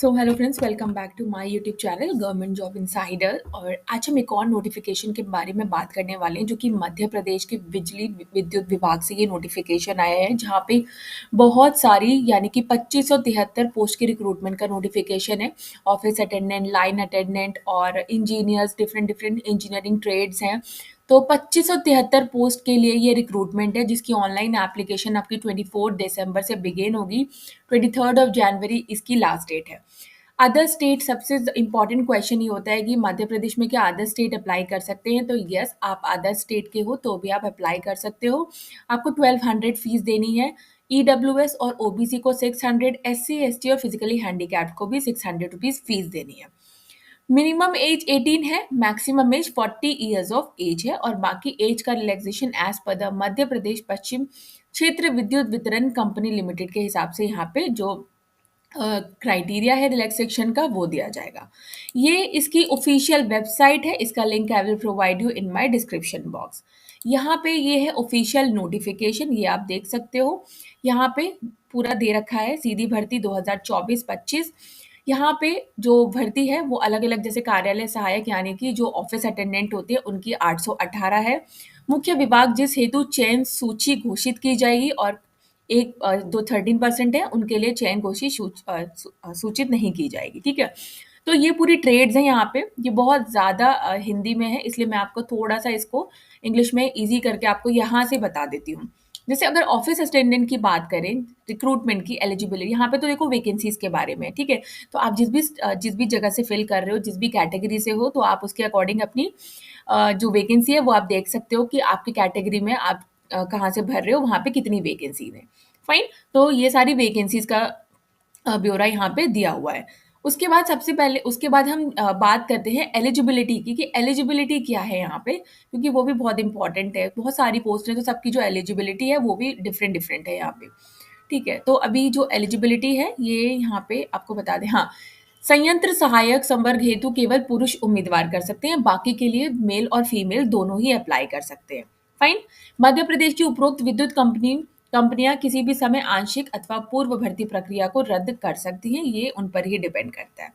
So hello friends, welcome back to my YouTube channel government job insider. और आज हम एक और नोटिफिकेशन के बारे में बात करने वाले हैं जो कि मध्य प्रदेश के बिजली विद्युत विभाग से ये नोटिफिकेशन आया है, जहाँ पे बहुत सारी यानी कि 2573 पोस्ट की रिक्रूटमेंट का नोटिफिकेशन है। ऑफिस अटेंडेंट, लाइन अटेंडेंट और engineers, different different engineering trades हैं। तो 2573 पोस्ट के लिए ये रिक्रूटमेंट है, जिसकी ऑनलाइन एप्लीकेशन आपकी 24 दिसंबर से बिगेन होगी। 23 जनवरी इसकी लास्ट डेट है। अदर स्टेट, सबसे इंपॉर्टेंट क्वेश्चन ये होता है कि मध्य प्रदेश में क्या अदर स्टेट अप्लाई कर सकते हैं? तो यस, आप अदर स्टेट के हो तो भी आप अप्लाई कर सकते हो। आपको 1200 फीस देनी है। ईडब्ल्यूएस और ओबीसी को 600, एससी एसटी और फिजिकली हैंडीकैप्ड को भी 600 रुपीज फीस देनी है। मिनिमम एज 18 है, maximum age 40 years of age है, और बाकी एज का relaxation as per the Madhya Pradesh Paschim Kshetra Vidyut वितरण कंपनी लिमिटेड के हिसाब से यहाँ पे जो क्राइटेरिया है रिलैक्सेशन का वो दिया जाएगा। ये इसकी ऑफिशियल वेबसाइट है, इसका link I will provide you in my description box. यहाँ पे ये है ऑफिशियल नोटिफिकेशन, ये आप देख सकते हो। यहाँ पे पूरा दे रखा है, सीधी भर्ती 2024-25। यहाँ पे जो भर्ती है वो अलग अलग, जैसे कार्यालय सहायक यानी कि जो ऑफिस अटेंडेंट होते हैं उनकी 818 है। मुख्य विभाग जिस हेतु चयन सूची घोषित की जाएगी, और एक जो 13% है उनके लिए चयन घोषित सूचित नहीं की जाएगी। ठीक है, तो ये पूरी ट्रेड्स हैं यहाँ पे। ये बहुत ज़्यादा हिंदी में है, इसलिए मैं आपको थोड़ा सा इसको इंग्लिश में इजी करके आपको यहाँ से बता देती हूँ। जैसे अगर ऑफिस अटेंडेंट की बात करें, रिक्रूटमेंट की एलिजिबिलिटी, यहाँ पे तो देखो वैकेंसीज के बारे में। ठीक है, तो आप जिस भी जगह से फिल कर रहे हो, जिस भी कैटेगरी से हो, तो आप उसके अकॉर्डिंग अपनी जो वैकेंसी है वो आप देख सकते हो कि आपकी कैटेगरी में आप कहाँ से भर रहे हो, वहाँ पे कितनी वैकेंसीज है। फाइन, तो ये सारी वैकेंसीज का ब्यौरा यहाँ पे दिया हुआ है। उसके बाद सबसे पहले उसके बाद हम बात करते हैं एलिजिबिलिटी की, कि एलिजिबिलिटी क्या है यहाँ पे, क्योंकि वो भी बहुत इंपॉर्टेंट है। बहुत सारी पोस्ट है तो सबकी जो एलिजिबिलिटी है वो भी डिफरेंट डिफरेंट है यहाँ पे। ठीक है, तो अभी जो एलिजिबिलिटी है ये यहाँ पे आपको बता दें। हाँ, संयंत्र सहायक संवर्ग हेतु केवल पुरुष उम्मीदवार कर सकते हैं, बाकी के लिए मेल और फीमेल दोनों ही अप्लाई कर सकते हैं। फाइन, मध्य प्रदेश की उपरोक्त विद्युत कंपनियां किसी भी समय आंशिक अथवा पूर्व भर्ती प्रक्रिया को रद्द कर सकती हैं, ये उन पर ही डिपेंड करता है।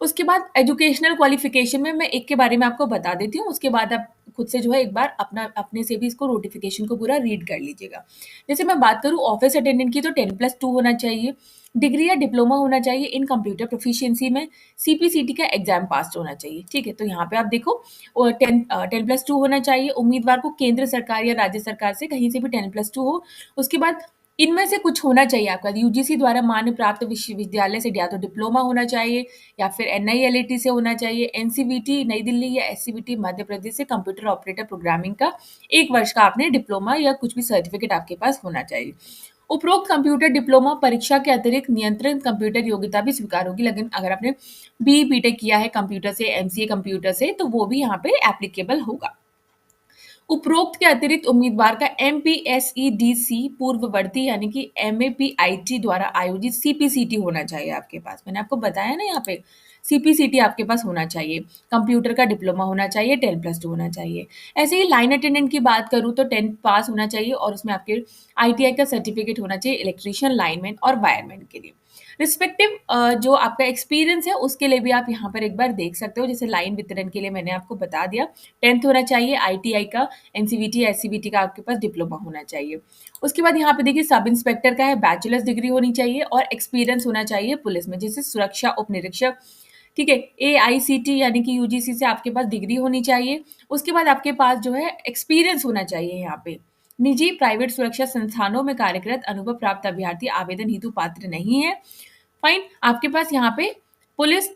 उसके बाद एजुकेशनल क्वालिफिकेशन में मैं एक के बारे में आपको बता देती हूँ, उसके बाद आप खुद से जो है एक बार अपने से भी इसको नोटिफिकेशन को पूरा रीड कर लीजिएगा। जैसे मैं बात करूँ ऑफिस अटेंडेंट की, तो 10+2 होना चाहिए। डिग्री या डिप्लोमा होना चाहिए इन कंप्यूटर प्रोफिशिएंसी में। सीपीसीटी का एग्जाम पास होना चाहिए। ठीक है, तो यहाँ पे आप देखो 10+2 होना चाहिए। उम्मीदवार को केंद्र सरकार या राज्य सरकार से कहीं से भी 10+2 हो। उसके बाद इनमें से कुछ होना चाहिए आपका यूजीसी द्वारा मान्य प्राप्त विश्वविद्यालय से, या तो डिप्लोमा होना चाहिए या फिर एनआईएलईटी से होना चाहिए। एनसीवीटी नई दिल्ली या एससीवीटी मध्य प्रदेश से कंप्यूटर ऑपरेटर प्रोग्रामिंग का 1 वर्ष का आपने डिप्लोमा या कुछ भी सर्टिफिकेट आपके पास होना चाहिए। उपरोक्त कंप्यूटर डिप्लोमा परीक्षा के अतिरिक्त नियंत्रण कंप्यूटर योग्यता भी स्वीकार होगी, लेकिन अगर आपने बी बीटेक किया है कंप्यूटर से, एमसीए कंप्यूटर से, तो वो भी यहाँ पे एप्लीकेबल होगा। उपरोक्त के अतिरिक्त उम्मीदवार का एमपीएसईडीसी पूर्ववर्ती यानी कि एमएपीआईटी द्वारा आयोजित सीपीसीटी होना चाहिए आपके पास। मैंने आपको बताया ना, यहाँ पे सीपीसीटी आपके पास होना चाहिए। कंप्यूटर का डिप्लोमा होना चाहिए, 10+2 होना चाहिए। ऐसे ही लाइन अटेंडेंट की बात करूँ तो 10 पास होना चाहिए, और उसमें आपके आईटीआई का सर्टिफिकेट होना चाहिए इलेक्ट्रीशियन, लाइनमैन और वायरमैन के लिए। रिस्पेक्टिव जो आपका एक्सपीरियंस है उसके लिए भी आप यहाँ पर एक बार देख सकते हो। जैसे लाइन वितरण के लिए मैंने आपको बता दिया, 10th होना चाहिए, आईटीआई का, एनसीवीटी एससीवीटी का आपके पास डिप्लोमा होना चाहिए। उसके बाद यहाँ पे देखिए सब इंस्पेक्टर का है, बैचलर्स डिग्री होनी चाहिए और एक्सपीरियंस होना चाहिए पुलिस में, जैसे सुरक्षा उप निरीक्षक। ठीक है, एआईसीटी यानी कि यूजीसी से आपके पास डिग्री होनी चाहिए। उसके बाद आपके पास जो है एक्सपीरियंस होना चाहिए। यहाँ पे निजी प्राइवेट सुरक्षा संस्थानों में कार्यरत अनुभव प्राप्त अभ्यर्थी आवेदन हेतु पात्र नहीं है। फाइन, आपके पास यहाँ पे पुलिस,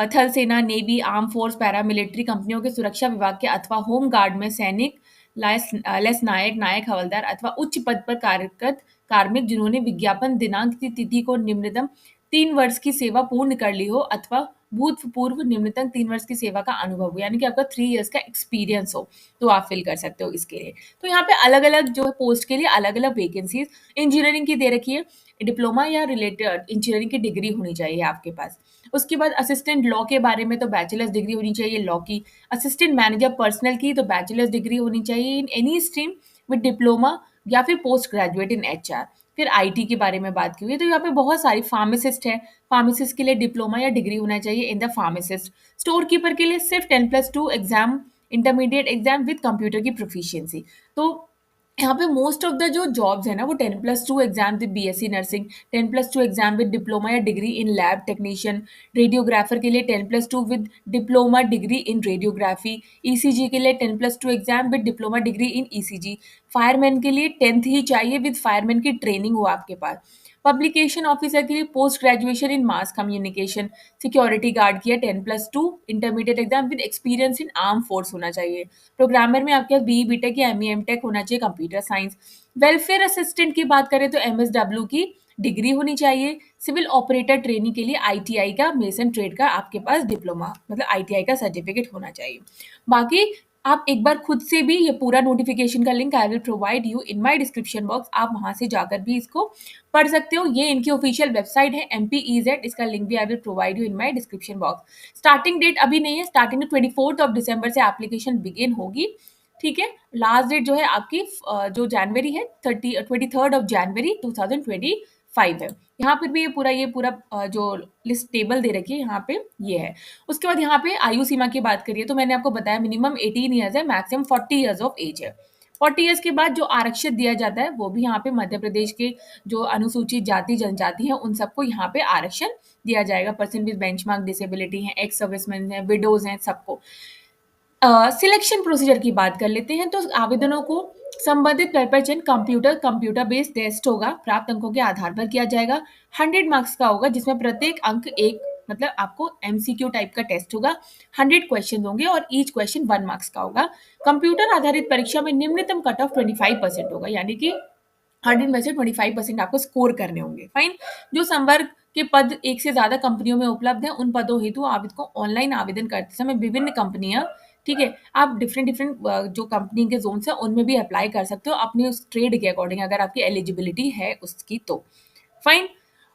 थल सेना, नेवी, आर्म फोर्स, पैरामिलिट्री कंपनियों के सुरक्षा विभाग के अथवा होम गार्ड में सैनिक, लेस नायक, नायक हवलदार अथवा उच्च पद पर कार्यरत कार्मिक जिन्होंने विज्ञापन दिनांक की तिथि को निम्नतम 3 वर्ष की सेवा पूर्ण कर ली हो, अथवा भूतपूर्व निम्नतम 3 वर्ष की सेवा का अनुभव हो, यानी कि आपका 3 इयर्स का एक्सपीरियंस हो, तो आप फिल कर सकते हो इसके लिए। तो यहाँ पे अलग अलग जो है पोस्ट के लिए अलग अलग वैकेंसीज इंजीनियरिंग की दे रखी है। डिप्लोमा या रिलेटेड इंजीनियरिंग की डिग्री होनी चाहिए आपके पास। उसके बाद असिस्टेंट लॉ के बारे में तो बैचलर्स डिग्री होनी चाहिए लॉ की। असिस्टेंट मैनेजर पर्सनल की तो बैचलर्स डिग्री होनी चाहिए in any stream with diploma या फिर पोस्ट ग्रेजुएट इन एचआर। फिर आईटी के बारे में बात की हुई है, तो यहाँ पे बहुत सारी फार्मासिस्ट है, फार्मासिस्ट के लिए डिप्लोमा या डिग्री होना चाहिए in the pharmacist. Store keeper के लिए सिर्फ 10+2 exam, intermediate exam with computer की प्रोफिशिएंसी। तो यहाँ पे मोस्ट ऑफ द जो जॉब्स है ना वो 10+2 exam with BSc nursing, 10+2 exam with diploma या degree in lab technician, radiographer के लिए 10+2 with diploma degree in radiography, ECG के लिए 10+2 exam with diploma degree in ECG, fireman के लिए 10th ही चाहिए विद फायरमैन की ट्रेनिंग हो आपके पास, पब्लिकेशन ऑफिसर के लिए post graduation in mass communication, security guard की है 10+2 intermediate exam with experience in arm force होना चाहिए, प्रोग्रामर में आपके पास बीई बीटेक या एमई एमटेक होना चाहिए कंप्यूटर साइंस, वेलफेयर असिस्टेंट की बात करें तो एमएसडब्ल्यू की डिग्री होनी चाहिए, सिविल ऑपरेटर ट्रेनिंग के लिए आईटीआई का मेसन ट्रेड का आपके पास डिप्लोमा मतलब आईटीआई का सर्टिफिकेट होना चाहिए। बाकी आप एक बार खुद से भी ये पूरा नोटिफिकेशन का link I will provide you in my description box, आप वहां से जाकर भी इसको पढ़ सकते हो। ये इनकी ऑफिशियल वेबसाइट है MPEZ, इसका लिंक भी I will provide you in my description box. Starting date अभी नहीं है, स्टार्टिंग 24 दिसंबर से एप्लीकेशन बिगिन होगी, ठीक है। लास्ट डेट जो है आपकी जो जनवरी है 23 2025 है। यहाँ पर भी ये पूरा जो लिस्ट टेबल दे रखी है यहाँ पे ये है। उसके बाद यहाँ पे आयु सीमा की बात करिए तो मैंने आपको बताया मिनिमम 18 ईयर्स है, मैक्सिमम 40 ईयर्स ऑफ एज है। 40 ईयर्स के बाद जो आरक्षित दिया जाता है वो भी यहाँ पे मध्य प्रदेश के जो अनुसूचित जाति जनजाति हैं उन सबको यहाँ पे आरक्षण दिया जाएगा। पर्सन विद बेंचमार्क डिसेबिलिटी हैं, एक्स सर्विसमैन हैं, विडोज हैं, सबको। सिलेक्शन प्रोसीजर की बात कर लेते हैं तो आवेदनों को संबंधित पेपर चयन कंप्यूटर बेस्ड टेस्ट होगा, प्राप्त अंकों के आधार पर किया जाएगा। 100 मार्क्स का होगा जिसमें प्रत्येक अंक एक मतलब आपको एमसीक्यू टाइप का टेस्ट होगा। 100 क्वेश्चन होंगे और ईच क्वेश्चन 1 मार्क्स का होगा। कंप्यूटर आधारित परीक्षा में निम्नतम कट ऑफ 25% होगा, यानी कि 100 में से 25% आपको स्कोर करने होंगे। फाइन। जो संवर्ग के पद एक से ज्यादा कंपनियों में उपलब्ध हैं उन पदों हेतु आवेदक को ऑनलाइन आवेदन करते समय विभिन्न कंपनियां, ठीक है, आप डिफरेंट डिफरेंट जो कंपनी के जोन है उनमें भी अप्लाई कर सकते हो अपनी उस ट्रेड के अकॉर्डिंग अगर आपकी एलिजिबिलिटी है उसकी तो। फाइन।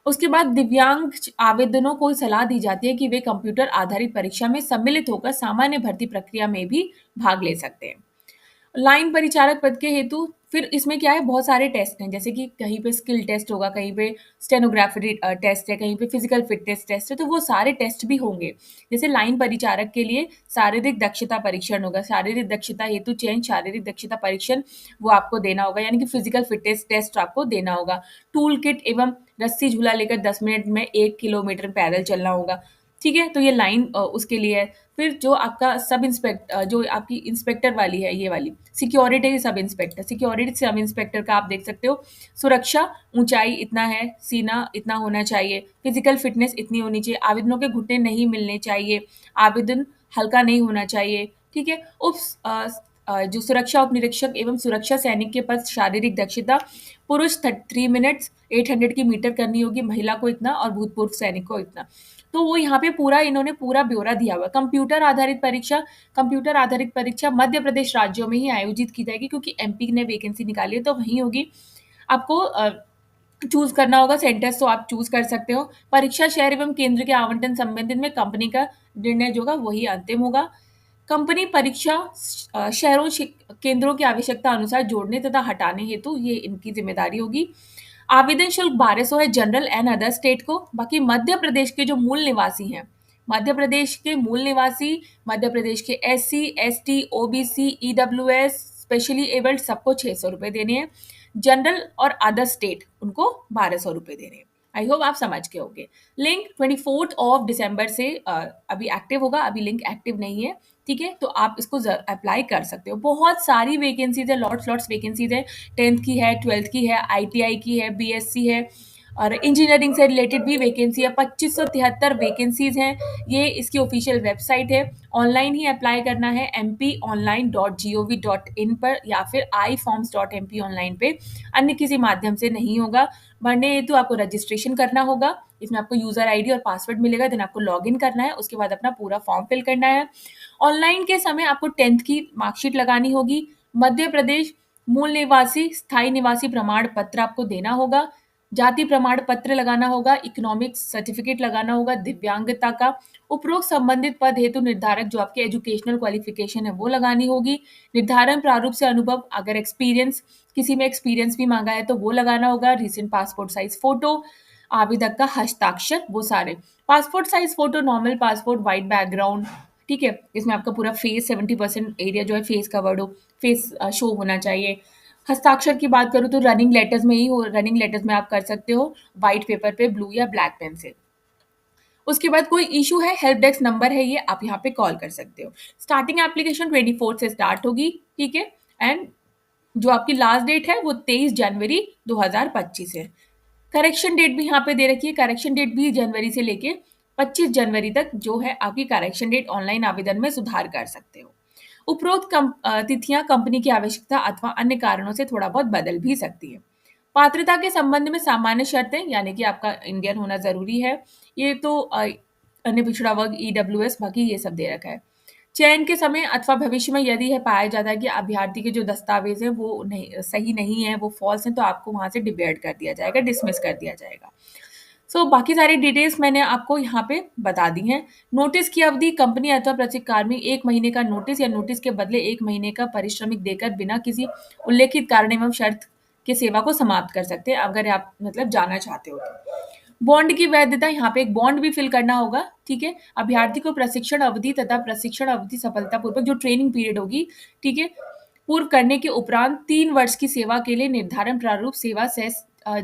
उसके बाद दिव्यांग आवेदनों को सलाह दी जाती है कि वे कंप्यूटर आधारित परीक्षा में सम्मिलित होकर सामान्य भर्ती प्रक्रिया में भी भाग ले सकते हैं। लाइन परिचारक पद के हेतु फिर इसमें क्या है बहुत सारे टेस्ट हैं, जैसे कि कहीं पे स्किल टेस्ट होगा, कहीं पे स्टेनोग्राफी टेस्ट है, कहीं पे फिजिकल फिटनेस टेस्ट है, तो वो सारे टेस्ट भी होंगे। जैसे लाइन परिचारक के लिए शारीरिक दक्षता परीक्षण होगा, शारीरिक दक्षता हेतु चयन शारीरिक दक्षता परीक्षण वो आपको देना होगा, यानी कि फिजिकल फिटनेस टेस्ट आपको देना होगा। टूल किट एवं रस्सी झूला लेकर 10 मिनट में 1 किलोमीटर पैदल चलना होगा, ठीक है। तो ये लाइन उसके लिए है। फिर जो आपका सब इंस्पेक्टर जो आपकी इंस्पेक्टर वाली है ये वाली सिक्योरिटी सब इंस्पेक्टर का आप देख सकते हो। सुरक्षा ऊंचाई इतना है, सीना इतना होना चाहिए, फिजिकल फिटनेस इतनी होनी चाहिए, आवेदनों के घुटने नहीं मिलने चाहिए, आवेदन हल्का नहीं होना चाहिए, ठीक है। जो सुरक्षा उप निरीक्षक एवं सुरक्षा सैनिक के पद शारीरिक दक्षता पुरुष 3 मिनट्स 800 की मीटर करनी होगी, महिला को इतना और भूतपूर्व सैनिक को इतना। तो वो यहाँ पे पूरा इन्होंने पूरा ब्यौरा दिया हुआ है। कंप्यूटर आधारित परीक्षा मध्य प्रदेश राज्यों में ही आयोजित की जाएगी क्योंकि एमपी ने वैकेंसी निकाली है तो वहीं होगी। आपको चूज करना होगा सेंटर्स, तो आप चूज कर सकते हो। परीक्षा शहर एवं केंद्र के आवंटन संबंधित में कंपनी का निर्णय जो होगा वही अंतिम होगा। कंपनी परीक्षा शहरों केंद्रों की आवश्यकता अनुसार जोड़ने तथा हटाने हेतु ये इनकी जिम्मेदारी होगी। आवेदन शुल्क 1200 है जनरल एंड अदर स्टेट को। बाकी मध्य प्रदेश के जो मूल निवासी हैं, मध्य प्रदेश के SC ST OBC EWS specially abled सबको 600 रुपए देने हैं, जनरल और अदर स्टेट उनको 1200 रुपए देने हैं। आई होप आप समझ के होंगे। लिंक 24 दिसंबर से अभी एक्टिव होगा, अभी लिंक एक्टिव नहीं है, ठीक है। तो आप इसको अप्लाई कर सकते हो। बहुत सारी वैकेंसीज है, लॉट्स वैकेंसीज है, 10th की है, 12th की है, ITI की है, BSc है और इंजीनियरिंग से रिलेटेड भी वैकेंसी है। 2573 वैकेंसीज हैं। ये इसकी ऑफिशियल वेबसाइट है, ऑनलाइन ही अप्लाई करना है mponline.gov.in पर या फिर iforms.mp ऑनलाइन पे, अन्य किसी माध्यम से नहीं होगा। भरने हेतु आपको रजिस्ट्रेशन करना होगा, इसमें आपको यूजर आईडी और पासवर्ड मिलेगा, देन आपको लॉगिन करना है, उसके बाद अपना पूरा फॉर्म फिल करना है। ऑनलाइन के समय आपको 10th की मार्कशीट लगानी होगी। मध्य प्रदेश मूल निवासी स्थायी निवासी प्रमाण पत्र आपको देना होगा, जाति प्रमाण पत्र लगाना होगा, इकोनॉमिक सर्टिफिकेट लगाना होगा, दिव्यांगता का उपरोक्त संबंधित पद हेतु निर्धारक जो आपके एजुकेशनल क्वालिफिकेशन है वो लगानी होगी। निर्धारण प्रारूप से अनुभव अगर एक्सपीरियंस किसी में एक्सपीरियंस भी मांगा है तो वो लगाना होगा, रिसेंट पासपोर्ट साइज फोटो, आवेदक का हस्ताक्षर, वो सारे। Passport size photo, normal passport, white background, ठीक है, इसमें आपका पूरा फेस 70% एरिया जो है फेस कवर्ड हो, फेस शो होना चाहिए। हस्ताक्षर की बात करूँ तो रनिंग लेटर्स में ही हो, रनिंग लेटर्स में आप कर सकते हो व्हाइट पेपर पे ब्लू या ब्लैक पेन से। उसके बाद कोई इशू है, हेल्प डेस्क नंबर है ये, आप यहाँ पे कॉल कर सकते हो। स्टार्टिंग एप्लीकेशन 24 से स्टार्ट होगी, ठीक है, एंड जो आपकी लास्ट डेट है वो 23 जनवरी 2025 है। करेक्शन डेट भी यहाँ पे दे रखी है, करेक्शन डेट भी जनवरी से लेके 25 जनवरी तक जो है आपकी करेक्शन डेट ऑनलाइन आवेदन में सुधार कर सकते हो। उपरोक्त तिथियां कंपनी की आवश्यकता अथवा अन्य कारणों से थोड़ा बहुत बदल भी सकती है। पात्रता के संबंध में सामान्य शर्तें, यानी कि आपका इंडियन होना जरूरी है, ये तो अन्य पिछड़ा वर्ग, ईडब्ल्यूएस, बाकी ये सब दे रखा है। चयन के समय अथवा भविष्य में यदि है पाया जाता है कि अभ्यर्थी के जो दस्तावेज हैं वो नहीं सही नहीं है, वो फॉल्स हैं, तो आपको वहां से डिबेट कर दिया जाएगा, डिसमिस कर दिया जाएगा। बाकी सारी डिटेल्स मैंने आपको यहाँ पे बता दी हैं। नोटिस की अवधि, कंपनी अथवा प्रशिक्षण कार्मी 1 महीने का नोटिस या नोटिस के बदले 1 महीने का पारिश्रमिक देकर बिना किसी उल्लेखित कारण एवं शर्त के सेवा को समाप्त कर सकते हैं, अगर आप मतलब जाना चाहते हो तो। बॉन्ड की वैधता, यहाँ पे एक बॉन्ड भी फिल करना होगा, ठीक है। अभ्यर्थी को प्रशिक्षण अवधि तथा प्रशिक्षण अवधि सफलतापूर्वक जो ट्रेनिंग पीरियड होगी, ठीक है, पूर्व करने के उपरांत 3 वर्ष की सेवा के लिए निर्धारण प्रारूप सेवा से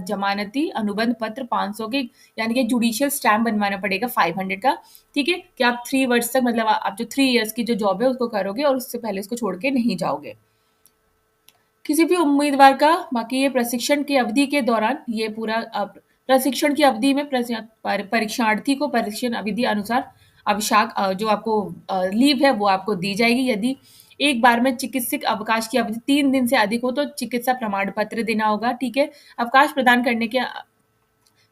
जमानती अनुबंध पत्र 500 के, यानी कि जुडिशियल स्टैम्प बनवाना पड़ेगा 500 का, ठीक है, कि आप 3 वर्ष तक मतलब आप जो 3 इयर्स की जो जॉब है उसको करोगे और उससे पहले उसको छोड़ के नहीं जाओगे। किसी भी उम्मीदवार का, बाकी ये प्रशिक्षण की अवधि के दौरान ये पूरा प्रशिक्षण की अवधि में परीक्षार्थी को परीक्षण अवधि अनुसार आवश्यक जो आपको लीव है वो आपको दी जाएगी। यदि एक बार में चिकित्सक अवकाश की अवधि 3 दिन से अधिक हो तो चिकित्सा प्रमाण पत्र देना होगा, ठीक है। अवकाश प्रदान करने के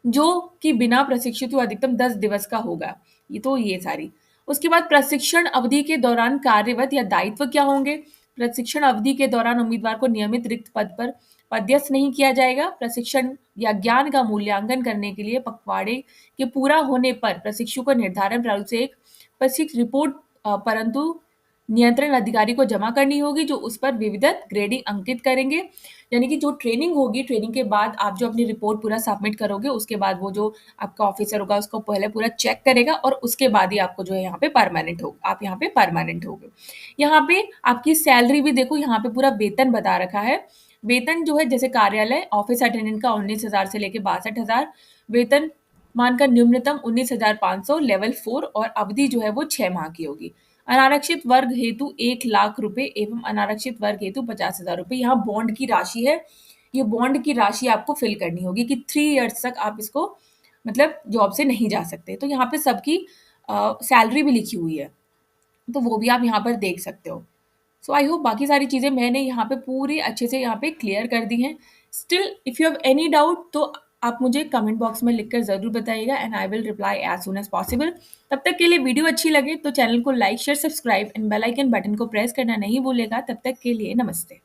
जो कि बिना प्रशिक्षित हुए अधिकतम 10 दिवस का होगा। ये सारी। उसके बाद प्रशिक्षण अवधि के दौरान कार्यरत या दायित्व क्या होंगे? प्रशिक्षण अवधि के दौरान उम्मीदवार को नियमित रिक्त पद पर पदस्थ नहीं किया जाएगा। प्रशिक्षण या ज्ञान का मूल्यांकन करने के लिए पखवाड़े के पूरा होने पर प्रशिक्षु को निर्धारण प्रारूप से एक प्रशिक्षण रिपोर्ट परंतु नियंत्रण अधिकारी को जमा करनी होगी, जो उस पर विविधत ग्रेडिंग अंकित करेंगे। यानी कि जो ट्रेनिंग होगी, ट्रेनिंग के बाद आप जो अपनी रिपोर्ट पूरा सबमिट करोगे, उसके बाद वो जो आपका ऑफिसर होगा उसको पहले पूरा चेक करेगा और उसके बाद ही आपको जो है यहाँ पे परमानेंट हो, आप यहाँ पे परमानेंट होगे। यहाँ पे आपकी सैलरी भी देखो, यहाँ पे पूरा वेतन बता रखा है। वेतन जो है जैसे कार्यालय ऑफिस अटेंडेंट का 19,000 से लेके 62,000, वेतन मानकर न्यूनतम 19,500 लेवल 4, और अवधि जो है वो 6 माह की होगी। अनारक्षित वर्ग हेतु 1,00,000 रुपए एवं अनारक्षित वर्ग हेतु 50,000 रुपए। यहाँ बॉन्ड की राशि है, ये बॉन्ड की राशि आपको फिल करनी होगी कि 3 इयर्स तक आप इसको मतलब जॉब से नहीं जा सकते। तो यहाँ पे सबकी सैलरी भी लिखी हुई है, तो वो भी आप यहाँ पर देख सकते हो। आई होप बाकी सारी चीज़ें मैंने यहाँ पे पूरी अच्छे से यहाँ पे क्लियर कर दी हैं। Still if you have any doubt तो आप मुझे कमेंट बॉक्स में लिखकर ज़रूर बताइएगा and I will reply as soon as possible. तब तक के लिए वीडियो अच्छी लगे तो चैनल को like share subscribe and bell icon button को प्रेस करना नहीं भूलेगा। तब तक के लिए नमस्ते।